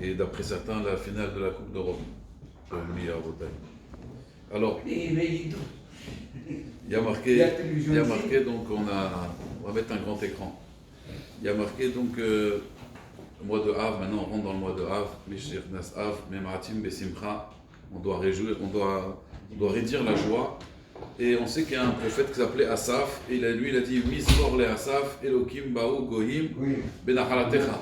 Et d'après certains, la finale de la Coupe d'Europe. Pour le meilleur Bretagne. Alors, il y a marqué, donc on va mettre un grand écran. Il y a marqué donc le mois de Av, maintenant on rentre dans le mois de Av, Mishir Nas Av, Memratim Besimcha, on doit réjouir, on doit rédire la joie. Et on sait qu'il y a un prophète qui s'appelait Asaph, et lui il a dit Mizmor le Asaph, Elokim Baou Gohim, Benachalatecha.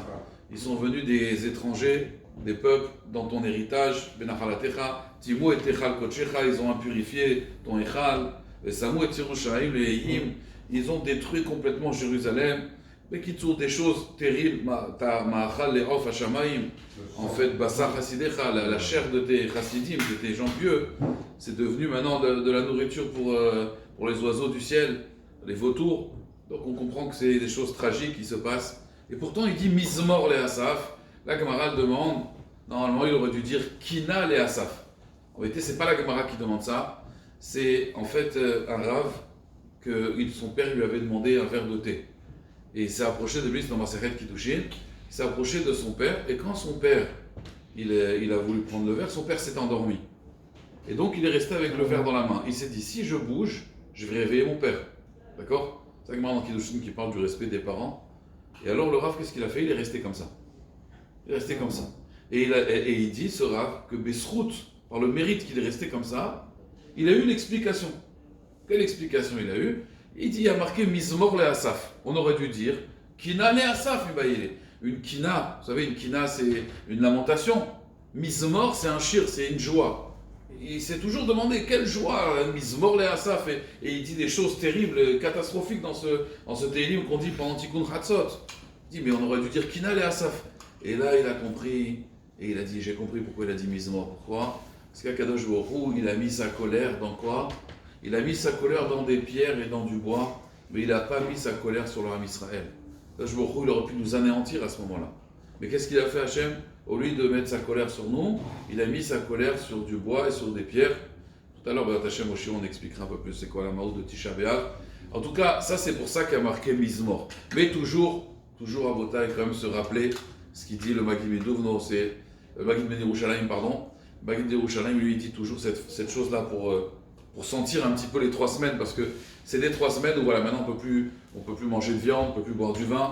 Ils sont venus des étrangers, des peuples dans ton héritage, Benachalatecha, Timou et Techal Kochecha, ils ont impurifié ton Echal, et Samou et Tirushaim, les Ehim, ils ont détruit complètement Jérusalem. Mais qui tournent des choses terribles, Ma'achal le'of hashamaim, en fait, Basar Hasidecha, la chair de tes chassidim, de tes gens pieux, c'est devenu maintenant de la nourriture pour les oiseaux du ciel, les vautours. Donc on comprend que c'est des choses tragiques qui se passent. Et pourtant il dit Mizmor le Asaf. La Gemara demande, normalement il aurait dû dire Kina le Asaf. En vérité, c'est pas la Gemara qui demande ça, c'est en fait un rave que son père lui avait demandé un verre de thé. Et il s'est approché de lui, c'est dans Masechet Kiddushin, il s'est approché de son père, et quand son père, il a voulu prendre le verre, son père s'est endormi. Et donc il est resté avec le verre dans la main. Il s'est dit, si je bouge, je vais réveiller mon père. D'accord? C'est la Gemara dans Kiddushin qui parle du respect des parents. Et alors le Rav, qu'est-ce qu'il a fait? Il est resté comme ça. Il est resté comme ça. Et il dit, ce Rav, que Besrout, par le mérite qu'il est resté comme ça, il a eu une explication. Quelle explication il a eu? Il dit, il y a marqué Mizmor le Asaf. On aurait dû dire Kina le Asaf. Une kina, vous savez, une kina c'est une lamentation. Mizmor c'est un shir, c'est une joie. Il s'est toujours demandé quelle joie, Mizmor le Asaf. Et il dit des choses terribles, catastrophiques dans ce Tehillim qu'on dit pendant Tikkun Chatzot. Il dit, mais on aurait dû dire Kina le Asaf. Et là, il a compris, et il a dit, j'ai compris pourquoi il a dit Mizmor. Pourquoi? Parce qu'Akadosh Baruch Hu, il a mis sa colère dans quoi? Il a mis sa colère dans des pierres et dans du bois, mais il n'a pas mis sa colère sur le Ham Israël. Akadosh Baruch Hu, il aurait pu nous anéantir à ce moment-là. Mais qu'est-ce qu'il a fait Hachem? Au lieu de mettre sa colère sur nous, il a mis sa colère sur du bois et sur des pierres. Tout à l'heure, Hachem Oshio, on expliquera un peu plus c'est quoi la maout de Tisha B'Av. En tout cas, ça c'est pour ça qu'il y a marqué Mizmor. Mais toujours à Botaï, quand même se rappeler ce qu'il dit le Maggid Meduvno, c'est le Maggid Yerushalayim, pardon. Le Maggid Yerushalayim, lui, il dit toujours cette chose-là pour sentir un petit peu les 3 semaines, parce que c'est des 3 semaines où voilà, maintenant on peut plus manger de viande, on peut plus boire du vin,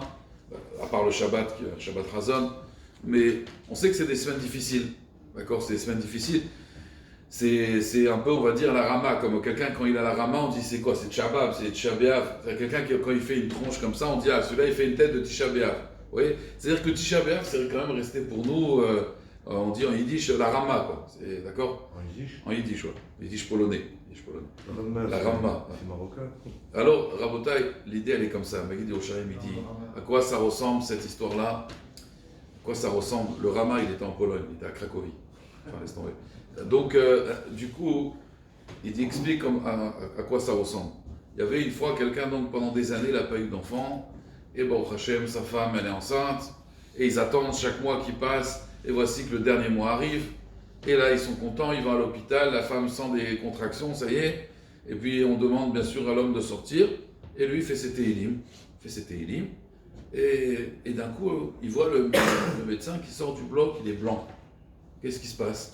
à part le Shabbat, qui est un Shabbat Razon, mais on sait que c'est des semaines difficiles, d'accord, c'est des semaines difficiles, c'est un peu, on va dire, la rama, comme quelqu'un quand il a la rama, on dit c'est quoi, c'est Tchabab, c'est Tisha B'Av, c'est quelqu'un qui quand il fait une tronche comme ça, on dit ah celui-là il fait une tête de Tisha B'Av, vous voyez, c'est-à-dire que Tisha B'Av c'est quand même resté pour nous, on dit en yiddish la rama, quoi, c'est d'accord? En yiddish, ouais, yiddish polonais. La Rama. C'est marocain. Alors, Rabotai, l'idée elle est comme ça. Maggid Yerushalayim, il dit à quoi ça ressemble cette histoire-là? À quoi ça ressemble? Le Rama, il était en Pologne, il était à Cracovie. Enfin, laisse tomber. Donc, du coup, il explique à quoi ça ressemble. Il y avait une fois quelqu'un, donc pendant des années, il n'a pas eu d'enfant. Et Baruch Hashem, sa femme, elle est enceinte. Et ils attendent chaque mois qui passe. Et voici que le dernier mois arrive. Et là, ils sont contents, ils vont à l'hôpital, la femme sent des contractions, ça y est. Et puis, on demande bien sûr à l'homme de sortir. Et lui, il fait ses Tehillim. Et d'un coup, il voit le médecin qui sort du bloc, il est blanc. Qu'est-ce qui se passe?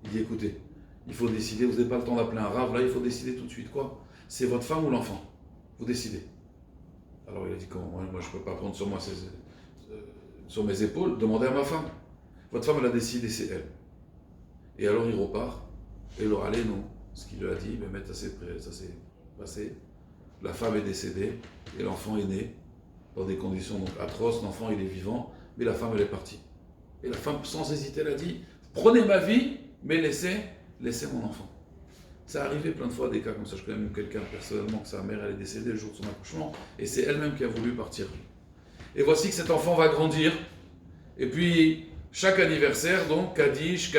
Il dit, écoutez, il faut décider, vous n'avez pas le temps d'appeler un rave, là, il faut décider tout de suite. Quoi? C'est votre femme ou l'enfant? Vous décidez. Alors, il a dit, comment? Moi, je ne peux pas prendre sur moi sur mes épaules, demandez à ma femme. Votre femme, elle a décidé, c'est elle. Et alors il repart, et alors allez non, ce qu'il lui a dit, mais ça s'est passé, la femme est décédée, et l'enfant est né, dans des conditions donc atroces, l'enfant il est vivant, mais la femme elle est partie. Et la femme sans hésiter elle a dit, prenez ma vie, mais laissez mon enfant. Ça arrivé plein de fois des cas comme ça, je connais même quelqu'un personnellement que sa mère elle est décédée le jour de son accouchement, et c'est elle-même qui a voulu partir. Et voici que cet enfant va grandir, et puis chaque anniversaire donc, Kaddish,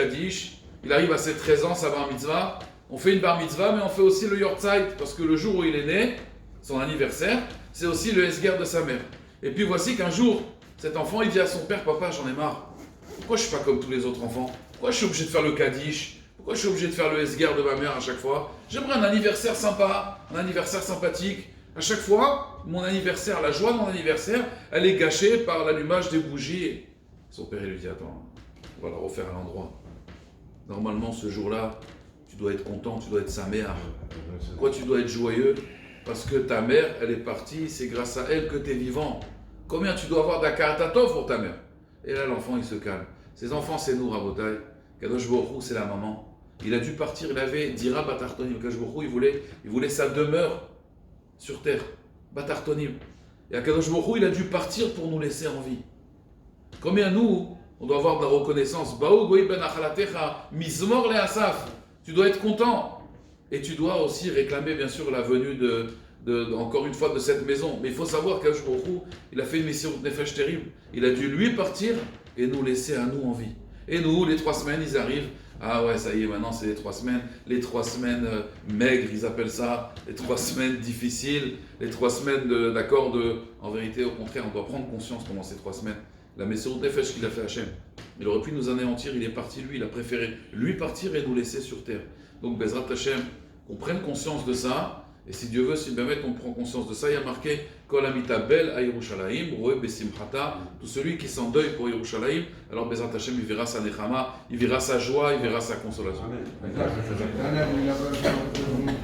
il arrive à ses 13 ans, sa bar mitzvah. On fait une bar mitzvah, mais on fait aussi le yortzeit, parce que le jour où il est né, son anniversaire, c'est aussi le esguer de sa mère. Et puis voici qu'un jour, cet enfant, il dit à son père, papa, j'en ai marre. Pourquoi je ne suis pas comme tous les autre enfants? Pourquoi je suis obligé de faire le kaddish? Pourquoi je suis obligé de faire le esguer de ma mère à chaque fois? J'aimerais un anniversaire sympa, un anniversaire sympathique. À chaque fois, mon anniversaire, la joie de mon anniversaire, elle est gâchée par l'allumage des bougies. Son père, il lui dit, attends, On va la refaire à l'endroit. Normalement, ce jour-là, tu dois être content, tu dois être sa mère. Pourquoi tu dois être joyeux? Parce que ta mère, elle est partie, c'est grâce à elle que tu es vivant. Combien tu dois avoir d'Akaratov pour ta mère? Et là, l'enfant, il se calme. Ces enfants, c'est nous, Rabotai. Kadosh Baruch Hu, c'est la maman. Il a dû partir, il avait Dira Batartonim. Kadosh Baruch Hu, il voulait sa demeure sur terre. Batartonim. Et à Kadosh Baruch Hu, il a dû partir pour nous laisser en vie. Combien nous, on doit avoir de la reconnaissance. Baou Goï Ben Achalatecha, Mizmor Le Asaf. Tu dois être content. Et tu dois aussi réclamer, bien sûr, la venue encore une fois, de cette maison. Mais il faut savoir qu'Akadosh Baruch Hu, il a fait une mission de Nefesh terrible. Il a dû lui partir et nous laisser à nous en vie. Et nous, les 3 semaines, ils arrivent. Ah ouais, ça y est, maintenant c'est les 3 semaines. Les 3 semaines maigres, ils appellent ça. Les 3 semaines difficiles. Les 3 semaines En vérité, au contraire, on doit prendre conscience pendant ces 3 semaines. La Messirut Nefesh qu'il a fait Hachem. Il aurait pu nous anéantir, il est parti lui, il a préféré lui partir et nous laisser sur terre. Donc Bezrat Hachem, qu'on prenne conscience de ça. Et si Dieu veut, si Bémet, on prend conscience de ça, il y a marqué Kol Amita Bel à Yerushalayim, Roe Besimchata, tout celui qui s'endeuille pour Yerushalayim, alors Bezrat Hachem, il verra sa Nechama, il verra sa joie, il verra sa consolation. Amen.